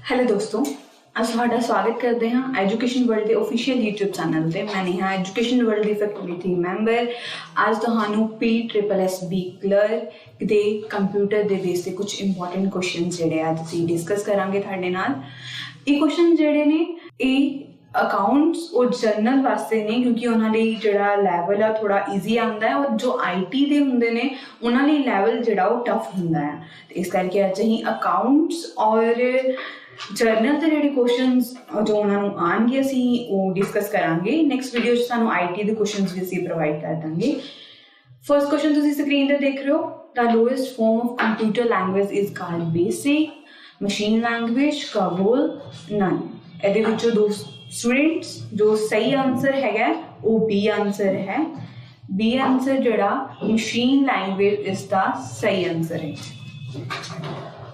Hello दोस्तों, ਅੱਜ ਤੁਹਾਡਾ ਸਵਾਗਤ ਕਰਦੇ ਹਾਂ ਐਜੂਕੇਸ਼ਨ ਵਰਲਡ ਦੇ ऑफिशियल YouTube ਚੈਨਲ ਤੇ। ਮੈਂ ਨੇਹਾ ਐਜੂਕੇਸ਼ਨ ਵਰਲਡ ਦੀ ਫੈਕਲਟੀ ਮੈਂਬਰ। ਅੱਜ ਤੁਹਾਨੂੰ PSSB ਕਲਰਕ ਦੇ ਕੰਪਿਊਟਰ ਦੇ ਬੇਸ ਤੇ ਕੁਝ ਇੰਪੋਰਟੈਂਟ ਕੁਐਸਚਨਸ ਜਿਹੜੇ ਅੱਜ ਅਸੀਂ ਡਿਸਕਸ ਕਰਾਂਗੇ ਤੁਹਾਡੇ ਨਾਲ। ਇਹ ਕੁਐਸਚਨ ਜਿਹੜੇ ਨੇ ਇਹ ਅਕਾਊਂਟਸ और ਜਰਨਲ ਵਾਸਤੇ ਨੇ, ਕਿਉਂਕਿ ਉਹਨਾਂ ਲਈ ਜਿਹੜਾ ਲੈਵਲ ਆ ਥੋੜਾ ਈਜ਼ੀ ਆਉਂਦਾ ਹੈ, ਔਰ ਜੋ IT ਦੇ ਹੁੰਦੇ ਨੇ ਉਹਨਾਂ ਲਈ ਲੈਵਲ ਜਿਹੜਾ ਉਹ ਟਫ ਹੁੰਦਾ ਹੈ। ਤੇ ਇਸ ਕਰਕੇ ਅੱਜ ਅਸੀਂ ਅਕਾਊਂਟਸ ਔਰ ਜਰਨਲ ਦੇ ਜਿਹੜੇ ਕੁਐਸਚਨਸ ਜੋ ਉਹਨਾਂ ਨੂੰ ਆਉਣਗੇ ਅਸੀਂ ਉਹ ਡਿਸਕਸ ਕਰਾਂਗੇ। ਨੈਕਸਟ ਵੀਡੀਓ 'ਚ ਸਾਨੂੰ IT ਦੇ ਕੁਐਸਚਨਸ ਵੀ ਅਸੀਂ ਪ੍ਰੋਵਾਈਡ ਕਰ ਦਾਂਗੇ। ਫਰਸਟ ਕੁਐਸਚਨ ਤੁਸੀਂ ਸਕਰੀਨ ਤੇ ਦੇਖ ਰਹੇ ਹੋ, the lowest form of computer language is called BASIC, machine language, COBOL, none. ਇਹਦੇ ਵਿੱਚੋਂ ਦੋ ਸਟੂਡੈਂਟਸ ਜੋ ਸਹੀ ਆਨਸਰ ਹੈਗਾ ਉਹ B ਆਨਸਰ ਹੈ। B ਆਨਸਰ ਜਿਹੜਾ ਮਸ਼ੀਨ ਲੈਂਗੁਏਜ ਇਸ ਦਾ ਸਹੀ ਆਨਸਰ ਹੈ।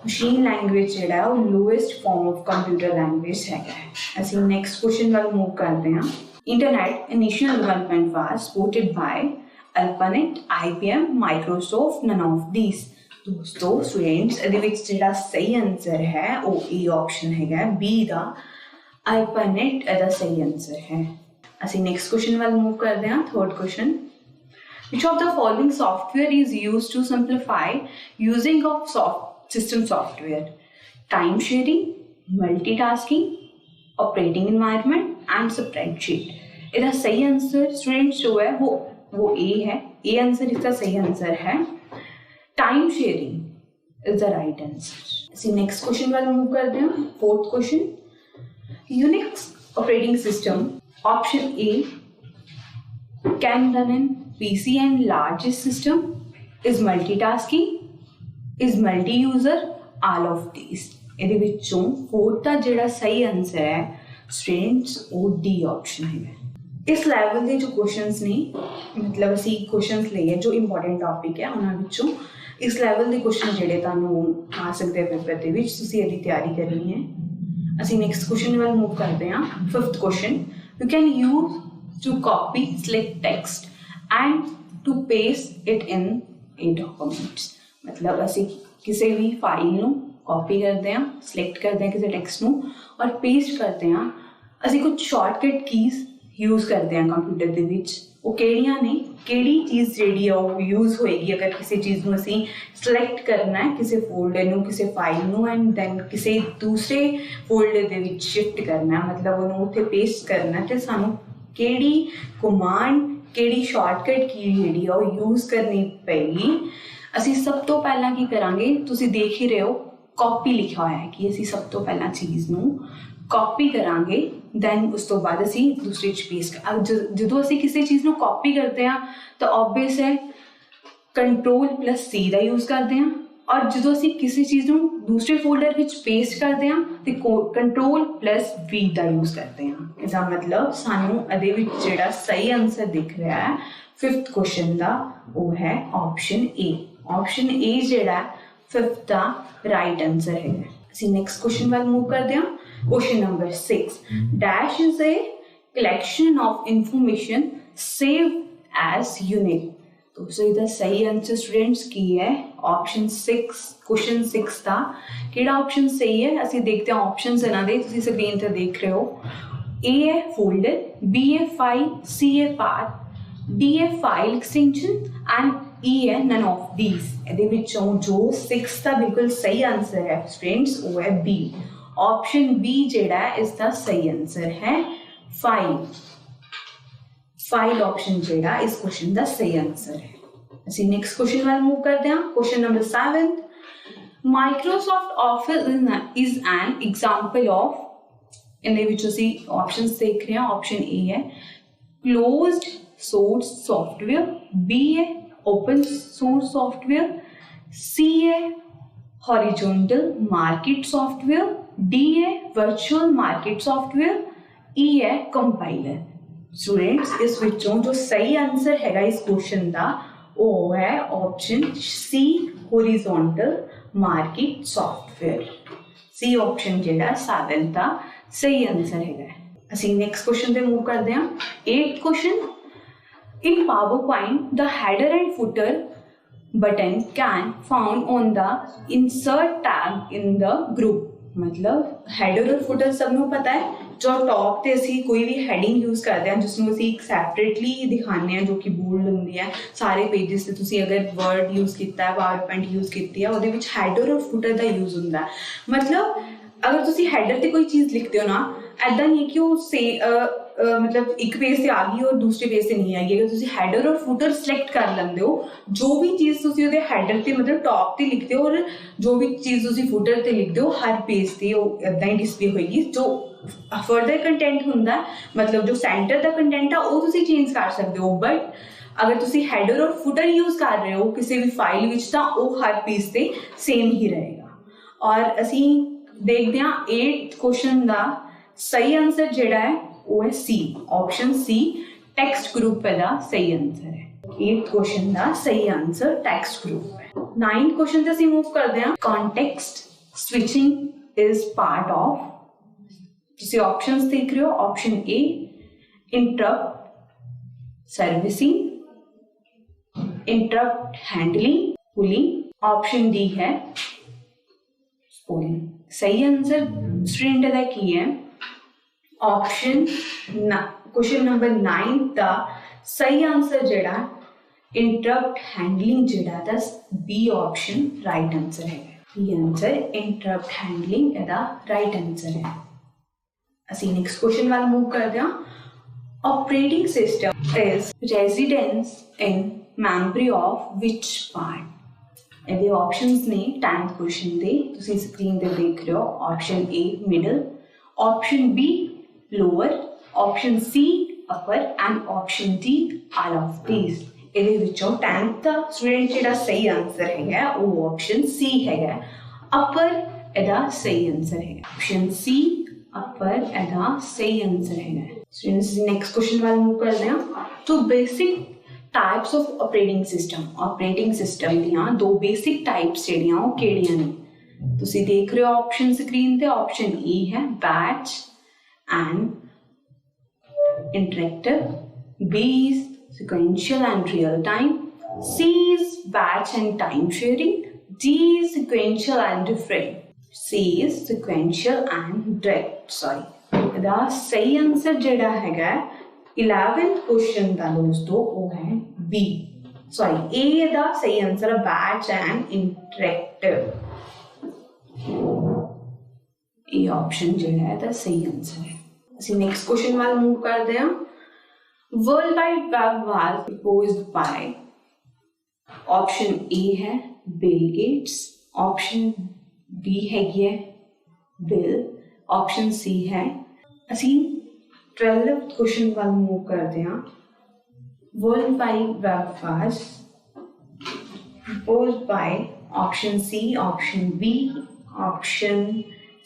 ਮਸ਼ੀਨ ਲੈਂਗੁਏਜ ਜਿਹੜਾ ਉਹ lowest form of computer language ਹੈਗਾ। ਅਸੀਂ ਨੈਕਸਟ ਕੁਐਸਚਨ ਵੱਲ ਮੂਵ ਕਰਦੇ ਹਾਂ। Internet initial development was supported ਬਾय ARPANET, IBM, Microsoft, none of these। ਦੋਸਤੋ ਸਟੂਡੈਂਟਸ ਇਹਦੇ ਵਿੱਚ ਜਿਹੜਾ ਸਹੀ ਆਨਸਰ ਹੈ ਉਹ E ਆਪਸ਼ਨ ਹੈਗਾ, B ਦਾ ARPANET ਇਹਦਾ ਸਹੀ ਆਨਸਰ ਹੈ। ਅਸੀਂ ਨੈਕਸਟ ਕੁਐਸਚਨ ਵੱਲ ਮੂਵ ਕਰਦੇ ਹਾਂ। Third question, which of the following software is used to simplify using of system software? Time sharing, multitasking, operating environment and spreadsheet। इसका सही आंसर स्टूडेंट्स जो है वो A है। A आंसर इसका सही आंसर है। Time sharing is the right answer. ਅਸੀਂ नेक्स्ट क्वेश्चन वाला मूव करते हैं। Fourth question, Unix operating system option A can run in PC and largest system, is multitasking, is multi-user, all of these। ਇਹਦੇ ਵਿੱਚੋਂ fourth ਦਾ ਜਿਹੜਾ ਸਹੀ answer ਹੈ students ਉਹ D ਆਪਸ਼ਨ ਹੈ। ਇਸ ਲੈਵਲ ਦੇ ਜੋ ਕੁਐਸਚਨਸ ਨੇ, ਮਤਲਬ ਅਸੀਂ ਕੁਐਸਚਨਸ ਲਏ ਜੋ ਇੰਪੋਰਟੈਂਟ ਟੌਪਿਕ ਹੈ ਉਹਨਾਂ ਵਿੱਚੋਂ ਇਸ ਲੈਵਲ ਦੇ ਕੁਐਸਚਨ ਜਿਹੜੇ ਤੁਹਾਨੂੰ ਆ ਸਕਦੇ ਪੇਪਰ ਦੇ ਵਿੱਚ, ਤੁਸੀਂ ਇਹਦੀ ਤਿਆਰੀ ਕਰਨੀ ਹੈ। ਅਸੀਂ ਨੈਕਸਟ ਕੁਐਸਚਨ ਵੱਲ ਮੂਵ ਕਰਦੇ ਹਾਂ। Fifth question, you can use to copy select text and to paste it in a document। मतलब ਅਸੀਂ ਕਿਸੇ ਵੀ ਫਾਈਲ ਨੂੰ ਕਾਪੀ ਕਰਦੇ ਹਾਂ, ਸਿਲੈਕਟ ਕਰਦੇ ਹਾਂ ਕਿਸੇ ਟੈਕਸਟ ਨੂੰ ਔਰ ਪੇਸਟ ਕਰਦੇ ਹਾਂ। ਅਸੀਂ ਕੁਝ ਸ਼ਾਰਟਕਟ ਕੀਜ਼ ਯੂਜ਼ ਕਰਦੇ ਹਾਂ ਕੰਪਿਊਟਰ ਦੇ ਵਿੱਚ। ਉਹ ਕਿਹੜੀਆਂ ਨੇ, ਕਿਹੜੀ ਚੀਜ਼ ਜਿਹੜੀ ਆ ਉਹ ਯੂਜ਼ ਹੋਏਗੀ ਅਗਰ ਕਿਸੇ ਚੀਜ਼ ਨੂੰ ਅਸੀਂ ਸਿਲੈਕਟ ਕਰਨਾ ਹੈ, ਕਿਸੇ ਫੋਲਡਰ ਨੂੰ, ਕਿਸੇ ਫਾਈਲ ਨੂੰ, ਐਂਡ ਦੈਨ ਕਿਸੇ ਦੂਸਰੇ ਫੋਲਡਰ ਦੇ ਵਿੱਚ ਸ਼ਿਫਟ ਕਰਨਾ, ਮਤਲਬ ਉਹਨੂੰ ਉੱਥੇ ਪੇਸਟ ਕਰਨਾ, ਤੇ ਸਾਨੂੰ ਕਿਹੜੀ ਕਮਾਂਡ, ਕਿਹੜੀ ਸ਼ਾਰਟਕਟ ਕੀ ਜਿਹੜੀ ਆ ਉਹ ਯੂਜ਼ ਕਰਨੀ ਪਏਗੀ। ਅਸੀਂ ਸਭ ਤੋਂ ਪਹਿਲਾਂ ਕੀ ਕਰਾਂਗੇ, ਤੁਸੀਂ ਦੇਖ ਹੀ ਰਹੇ ਹੋ ਕਾਪੀ ਲਿਖਿਆ ਹੋਇਆ ਹੈ ਕਿ ਅਸੀਂ ਸਭ ਤੋਂ ਪਹਿਲਾਂ ਚੀਜ਼ ਨੂੰ ਕਾਪੀ ਕਰਾਂਗੇ, ਦੈਨ ਉਸ ਤੋਂ ਬਾਅਦ ਅਸੀਂ ਦੂਸਰੇ 'ਚ ਪੇਸਟ। ਜਦੋਂ ਅਸੀਂ ਕਿਸੇ ਚੀਜ਼ ਨੂੰ ਕਾਪੀ ਕਰਦੇ ਹਾਂ ਤਾਂ ਓਬਵੀਅਸ ਹੈ Ctrl+C ਦਾ ਯੂਜ਼ ਕਰਦੇ ਹਾਂ, ਔਰ ਜਦੋਂ ਅਸੀਂ ਕਿਸੇ ਚੀਜ਼ ਨੂੰ ਦੂਸਰੇ ਫੋਲਡਰ ਵਿੱਚ ਪੇਸਟ ਕਰਦੇ ਹਾਂ ਤੇ Ctrl+V ਦਾ ਯੂਜ਼ ਕਰਦੇ ਹਾਂ। ਇਹਦਾ ਮਤਲਬ ਸਾਨੂੰ ਇਹਦੇ ਵਿੱਚ ਜਿਹੜਾ ਸਹੀ ਆਨਸਰ ਦਿਖ ਰਿਹਾ ਹੈ ਫਿਫਥ ਕੁਐਸਚਨ ਦਾ ਉਹ ਹੈ ਆਪਸ਼ਨ A। ਆਪਸ਼ਨ A ਜਿਹੜਾ ਫਿਫਥ ਦਾ ਰਾਈਟ ਆਨਸਰ ਹੈ। ਅਸੀਂ ਨੈਕਸਟ ਕੁਐਸਚਨ ਵੱਲ ਮੂਵ ਕਰਦੇ ਹਾਂ। Question number 6, dash is a collection of information save as unit. तो ਇਹਦਾ ਸਹੀ ਆਨਸਰ ਸਟੂਡੈਂਟਸ ਕੀ ਹੈ? ਆਪਸ਼ਨ 6, ਕੁਐਸਚਨ 6 ਦਾ ਕਿਹੜਾ ਆਪਸ਼ਨ ਸਹੀ ਹੈ? ਅਸੀਂ ਦੇਖਦੇ ਹਾਂ ਆਪਸ਼ਨਸ ਇਹਨਾਂ ਦੇ, ਤੁਸੀਂ ਸਕਰੀਨ ਤੇ ਦੇਖ ਰਹੇ ਹੋ। A ਹੈ ਫੋਲਡਰ, B ਹੈ ਫਾਈਲ, C ਹੈ ਪਾਥ, D ਹੈ ਫਾਈਲ ਐਕਸਟੈਂਸ਼ਨ ਐਂਡ E ਹੈ ਨਨ ਆਫ ਥੀਸ। ਇਹਦੇ ਵਿੱਚੋਂ ਜੋ 6 ਦਾ ਬਿਲਕੁਲ ਸਹੀ ਆਨਸਰ ਹੈ ਸਟੂਡੈਂਟਸ ਉਹ ਹੈ B। ਆਪਸ਼ਨ B ਜਿਹੜਾ ਇਸ ਦਾ ਸਹੀ ਆਨਸਰ ਹੈ ਫਾਈਲ। ਫਾਈਲ ਆਪਸ਼ਨ ਜਿਹੜਾ ਇਸ ਕੁਐਸਚਨ ਦਾ ਸਹੀ ਆਨਸਰ ਹੈ। ਅਸੀਂ ਨੈਕਸਟ ਕੁਐਸਚਨ ਵੱਲ ਮੂਵ ਕਰਦੇ ਹਾਂ। Question number 7, Microsoft office is an example of. ਇਹਦੇ ਵਿੱਚ ਅਸੀਂ ਆਪਸ਼ਨਸ ਦੇਖ ਰਹੇ ਹਾਂ। ਆਪਸ਼ਨ A ਹੈ ਕਲੋਜ਼ਡ ਸੋਰਸ ਸੌਫਟਵੇਅਰ, B ਹੈ ਓਪਨ ਸੋਰਸ ਸੌਫਟਵੇਅਰ, C ਹੈ ਹੌਰੀਜ਼ੌਂਟਲ ਮਾਰਕੀਟ ਸੌਫਟਵੇਅਰ, D ਹੈ ਵਰਚੁਅਲ ਮਾਰਕੀਟ ਸੌਫਟਵੇਅਰ, E ਹੈ ਕੰਪਾਈਲਰ। स्टूडेंट्स इस विचों जो सही आंसर हैगा इस क्वेश्चन का वो है option C horizontal market software. C option जेड़ा 7 का सही आंसर हैगा। ਅਸੀਂ ਨੈਕਸਟ क्वेश्चन पे मूव करते हैं। 8th question, in PowerPoint the header and footer button can found on the insert tag in the group। मतलब header और footer सबनों पता है, जो टॉप ਤੇ ਅਸੀਂ ਕੋਈ ਵੀ ਹੈਡਿੰਗ ਯੂਜ਼ ਕਰਦੇ ਹਾਂ ਜਿਸ ਨੂੰ ਅਸੀਂ ਸੈਪਰੇਟਲੀ ਦਿਖਾਉਂਦੇ ਹਾਂ, ਜੋ ਕਿ ਬੋਲਡ ਹੁੰਦੀ ਹੈ ਸਾਰੇ ਪੇजेस ਤੇ। ਤੁਸੀਂ ਅਗਰ ਵਰਡ ਯੂਜ਼ ਕੀਤਾ ਹੈ, ਪਾਵਰਪੁਆਇੰਟ ਯੂਜ਼ ਕੀਤੀ ਹੈ, ਉਹਦੇ ਵਿੱਚ ਹੈਡਰ ਔਰ ਫੁਟਰ ਦਾ ਯੂਜ਼ ਹੁੰਦਾ। ਮਤਲਬ ਅਗਰ ਤੁਸੀਂ ਹੈਡਰ ਤੇ ਕੋਈ ਚੀਜ਼ ਲਿਖਦੇ ਹੋ ਨਾ, ਐਦਾਂ ਨਹੀਂ ਕਿ ਉਹ मतलब एक पेज से आ गई और दूसरे पेज से नहीं आएगी। अगर तुसी हैडर और फुटर सिलेक्ट कर लेंदे हो, जो भी चीज़ तुसी उहदे हैडर ते मतलब टॉप ते लिखते हो और जो भी चीज़ तुसी फुटर ते लिखते हो, हर पेज ते वो इदां ही डिस्प्ले होएगी। जो फर्दर कंटेंट हुंदा मतलब जो सेंटर दा कंटेंट है वो तुसी चेंज कर सकते हो, बट अगर तुसी हैडर और फुटर यूज़ कर रहे हो किसी भी फाइल विच तां वो हर पेज ते सेम ही रहेगा। और असीं देखदे हां 8th क्वेश्चन दा सही आंसर जिहड़ा है वो है सी, ऑप्शन सी टेक्स्ट ग्रुप का सही आंसर है। 8th क्वेश्चन का सही आंसर टेक्स्ट ग्रुप है। 9th क्वेश्चन से मूव करते हैं। Context switching is part of, तुसी ऑप्शंस देख रहे हो। ऑप्शन ए interrupt servicing, interrupt handling, pulling. Option D है पुलिंग। सही आंसर स्टूडेंट का की है ऑप्शन क्वेश्चन नंबर 9 का सही आंसर जड़ा इंटरप्ट हैंडलिंग जड़ा दा बी ऑप्शन राइट आंसर है। बी आंसर इंटरप्ट हैंडलिंग एदा राइट आंसर है। असी नेक्स्ट क्वेश्चन वाल मूव करते हैं। Operating system is residence in memory of which part. ਇਹਦੇ ऑप्शंस ने 10th क्वेश्चन दे, तुसी स्क्रीन ते देख रहे हो। Option A middle, option B lower, option C upper and option D all of these. ਇਹਦੇ ਵਿੱਚੋਂ 10th ਦਾ ਸਟੂਡੈਂਟ ਜਿਹੜਾ ਸਹੀ ਆਨਸਰ ਹੈਗਾ ਉਹ ਆਪਸ਼ਨ ਸੀ ਹੈਗਾ। ਅਪਰ ਇਹਦਾ ਸਹੀ ਆਨਸਰ ਹੈਗਾ। ਆਪਸ਼ਨ ਸੀ ਅਪਰ ਇਹਦਾ ਸਹੀ ਆਨਸਰ ਹੈਗਾ। ਸਟੂਡੈਂਟਸ ਨੈਕਸਟ ਕੁਐਸਚਨ ਵੱਲ ਮੂਵ ਕਰਦੇ ਹਾਂ। तो basic types of operating system, operating system ਦੀਆਂ ਦੋ बेसिक टाइप्स ਜਿਹੜੀਆਂ ਉਹ ਕਿਹੜੀਆਂ ਨੇ ਤੁਸੀਂ ਦੇਖ ਰਹੇ ਹੋ ऑप्शन स्क्रीन ਤੇ। ऑप्शन ए है batch and interactive, B is sequential and real time, C is batch and time sharing, D is sequential and different, C is sequential and direct। sorry ਦਾ ਸਹੀ ਆਨਸਰ ਜਿਹੜਾ ਹੈਗਾ 11th question ਦਾ ਦੋਸਤੋ ਉਹ ਹੈ B, sorry ए ਦਾ ਸਹੀ answer ਹੈ batch and interactive। ਇਹ option ਜਿਹੜਾ ਹੈ ਦਾ ਸਹੀ ਆਨਸਰ ਹੈ। ਅਸੀਂ ਨੈਕਸਟ क्वेश्चन ਵੱਲ ਮੂਵ ਕਰਦੇ ਹਾਂ। World wide web was proposed by, option A है बिल गेट्स, ऑप्शन बी हैगी है बिल, ऑप्शन सी है। ਅਸੀਂ 12th क्वेश्चन ਵੱਲ ਮੂਵ ਕਰਦੇ ਹਾਂ। World wide web was proposed by option C, option B, option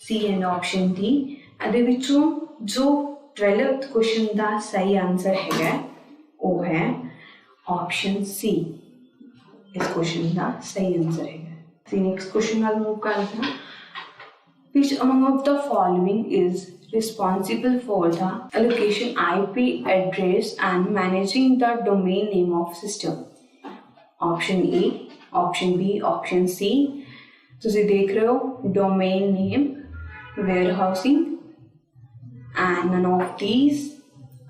C and option D. ਇਹਦੇ ਵਿੱਚੋਂ जो 12th क्वेश्चन का सही आंसर है वो है ऑप्शन सी। इस क्वेश्चन का सही आंसर है। नेक्स्ट क्वेश्चन वाल मूव करते हैं। Which among of the following is responsible for the allocation IP address and managing the domain name of system? Option A, option B, option C. तुसी देख रहे हो domain name, warehousing and none of these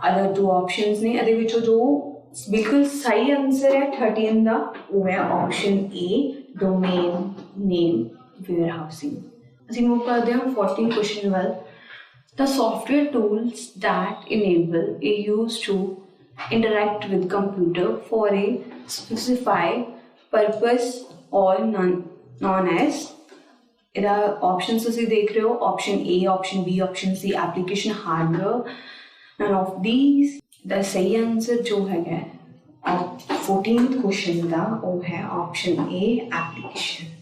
other two options ने। ਇਹਦੇ ਵਿੱਚੋਂ ਜੋ ਬਿਲਕੁਲ ਸਹੀ ਆਨਸਰ ਹੈ 13 ਦਾ ਉਹ ਹੈ option A domain name warehousing. ਅਸੀਂ ਮੂਵ ਕਰਦੇ ਹਾਂ 14 क्वेश्चन ਵੱਲ। The software tools that enable a user to interact with computer for a specified purpose or known as। ਇਹਦਾ ऑप्शंस ਤੁਸੀਂ ਦੇਖ ਰਹੇ ਹੋ। Option A, option B, option C application hardware, none of these. ਦਾ ਸਹੀ answer ਜੋ ਹੈਗਾ 14th question ਦਾ ਉਹ ਹੈ option A application.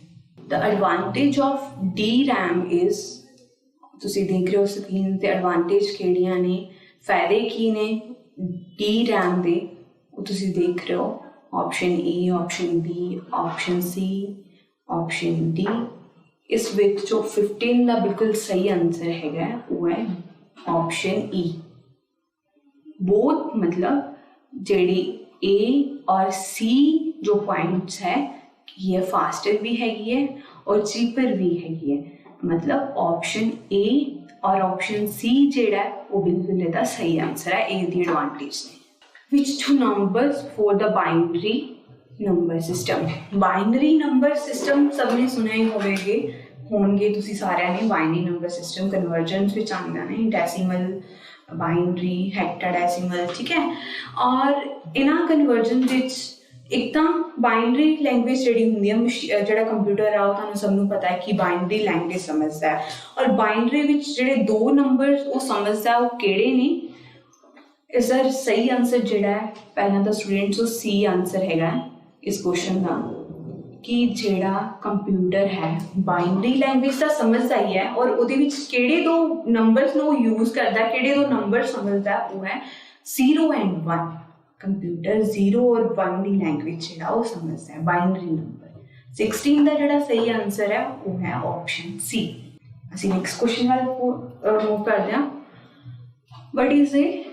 The advantage of DRAM is, ਤੁਸੀਂ ਦੇਖ ਰਹੇ ਹੋ ਸਕਰੀਨ ਤੇ ਐਡਵਾਂਟੇਜ ਕਿਹੜੀਆਂ ਨੇ, ਫਾਇਦੇ ਕੀ ਨੇ DRAM ਦੇ ਉਹ ਤੁਸੀਂ ਦੇਖ ਰਹੇ ਹੋ। Option A, option B, option C, option D. इस विच जो 15 का बिल्कुल सही आंसर है वो है ऑप्शन ई। बोथ मतलब जेडी ए और सी जो पॉइंट्स है कि ये फास्टर भी हैगी है और चीपर भी हैगी है, मतलब ऑप्शन ए और ऑप्शन सी जेड़ा है वो बिल्कुल इहदा सही आंसर है। ए दी एडवांटेज ने। Which two numbers for the binary number system? Binary number system सबने सुना ही होंगे तुसी सारिਆਂ ने। बाइनरी नंबर सिस्टम कन्वर्जेंस विच आंदा ने, डेसिमल, बाइनरी, हेक्साडेसिमल, ठीक है। और इन्हां कन्वर्जन विच एक तो बाइनरी लैंग्वेज जिहड़ी हुंदी है, जिहड़ा कंप्यूटर आ तुहानूं सबनूं पता है कि बाइनरी लैंग्वेज समझदा है, और बाइनरी विच जिहड़े दो नंबर वो समझदा है वो किहड़े ने। इसका सही आंसर जिहड़ा है पहला तो स्टूडेंट्स वो सी आंसर हैगा इस क्वेश्चन का, कि जिहड़ा कंप्यूटर है बाइनरी लैंग्वेज का समझदा ही है और उहदे विच किहड़े दो नंबर्स नूं यूज़ करदा, किहड़े दो नंबर समझदा वो है 0 एंड 1। कंप्यूटर 0 और 1 की लैंग्वेज जिहड़ा वो समझदा है बाइनरी नंबर। 16 का जिहड़ा सही आंसर है वो है ऑप्शन सी। असीं नैक्सट क्वेश्चन वाल मूव करदे हां। What is a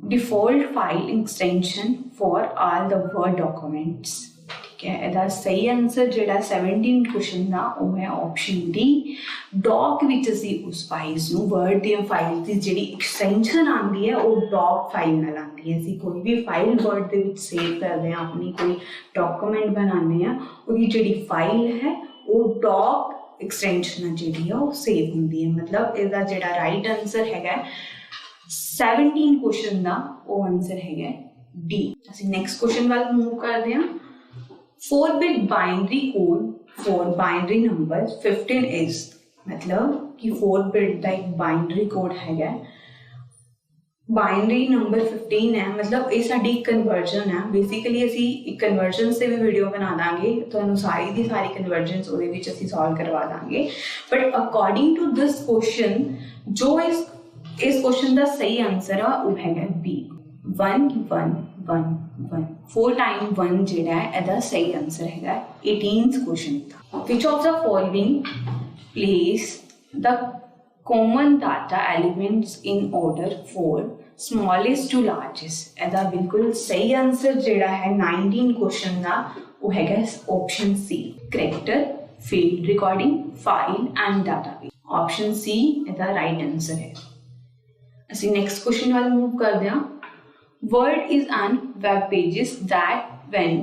default file extension for all the word documents? ठीक है, इसका सही आंसर जिहड़ा 17 क्वेश्चन का वो है ऑप्शन डी। डॉक विच असीं उस फाइल्स नूं वर्ड दी फाइल की जिहड़ी एक्सटेंशन आती है वो डॉक फाइल नाल आती है। असीं कोई भी फाइल वर्ड दे विच सेव करते हैं, अपनी कोई डॉक्यूमेंट बनाने हैं, उसकी जिहड़ी फाइल है वो डॉक एक्सटेंशन जिहड़ी है वो सेव होंदी है। मतलब इसका जिहड़ा राइट आंसर हैगा 17 क्वेश्चन का वो आंसर है डी। ਅਸੀਂ ਨੈਕਸਟ क्वेश्चन वाल मूव करते हैं। 4-bit binary code for binary number 15 is, मतलब कि 4-bit का एक बाइनरी कोड है, बाइनरी नंबर 15 है, मतलब ये साडी कन्वर्जन है। बेसिकली असी एक कन्वर्जन से भी वीडियो बना देंगे, तो सारी दी सारी कन्वर्जन वो असी सॉल्व करवा देंगे। But according to this question जो इस क्वेश्चन का सही आंसर है वो है बी, 1 1 1 1। 4 टाइम 1 जिहड़ा है इसका सही आंसर है 18th क्वेश्चन था। Which of the following place the common data elements in order for smallest to largest? इसका बिल्कुल सही आंसर जिहड़ा है 19 क्वेश्चन का वो है option C, character, field recording, file and database. Option C इसका राइट आंसर है। ਅਸੀਂ नेक्स्ट क्वेश्चन वाल मूव करते हैं। Word is an web pages that when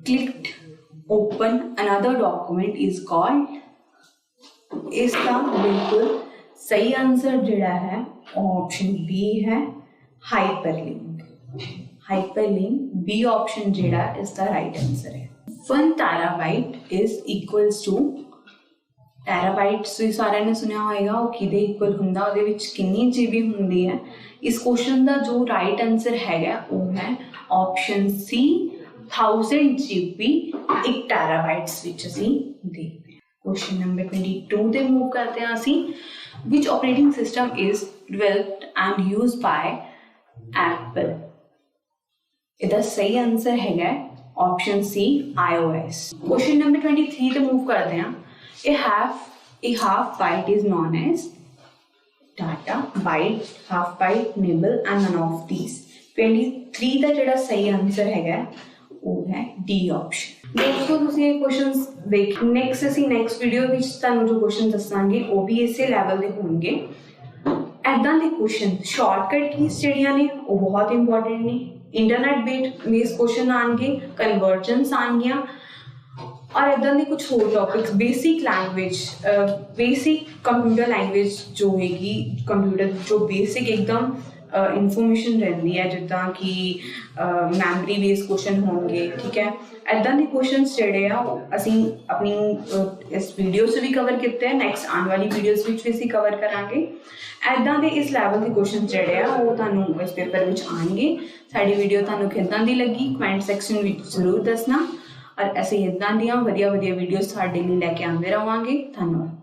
clicked open another document is called? इसका बिल्कुल सही आंसर जिहड़ा है ऑप्शन बी है, हाइपरलिंक। हाइपरलिंक बी ऑप्शन जिहड़ा इसका राइट आंसर है। 1 terabyte is equals to, terabyte सारे ने सुनिया होगा वो किदे इक्वल हुंदा, उहदे विच कितनी जीबी हुंदी है। इस क्वेश्चन का जो राइट आंसर है वो है ऑप्शन सी, 1000 GB 1 टेराबाइट्स विच असीं देखते हैं। क्वेश्चन नंबर 22 ते मूव करते हैं असीं। Which operating system is developed and used by Apple? इसका सही आंसर है option C, iOS। Question number 23 ते मूव करते हैं। A half byte is known as data, byte, half byte, nibble and none of these। 23 का जिहड़ा सही answer है वो है डी ऑप्शन। दोस्तों तुसीं ये क्वेश्चंस देख नेक्स्ट असीं नेक्स्ट वीडियो विच तुहानूं जो क्वेश्चन दसांगे वो भी इसे लैवल के होंगे। ऐदां दे क्वेश्चन शॉर्टकट कीज जिहड़ियां ने वो बहुत इंपॉर्टेंट ने। इंटरनेट बेस्ड क्वेश्चन आएंगे, कन्वर्जेंस आएंगियां और इदां दे कुछ होर topics, basic language, basic computer language जो होगी, कंप्यूटर जो बेसिक एकदम इनफॉर्मेशन रहती है, जिदा कि मैमरी बेस्ड क्वेश्चन होंगे, ठीक है। इदां दे क्वेश्चंस जिहड़े आ असीं अपनी इस वीडियो से भी कवर किए हैं, नैक्सट आने वाली वीडियोज़ भी असीं कवर करांगे। इदां दे इस लैवल के क्वेश्चन जिहड़े आ वो तुहानूं इस पेपर विच आएंगे। साडी वीडियो तुहानूं किदां दी लगी कमेंट सैक्शन विच जरूर दसना और ऐसे इदां दियां वधिया वीडियोज़ तुहाडे लई लैके आंदे रहांगे। धन्यवाद।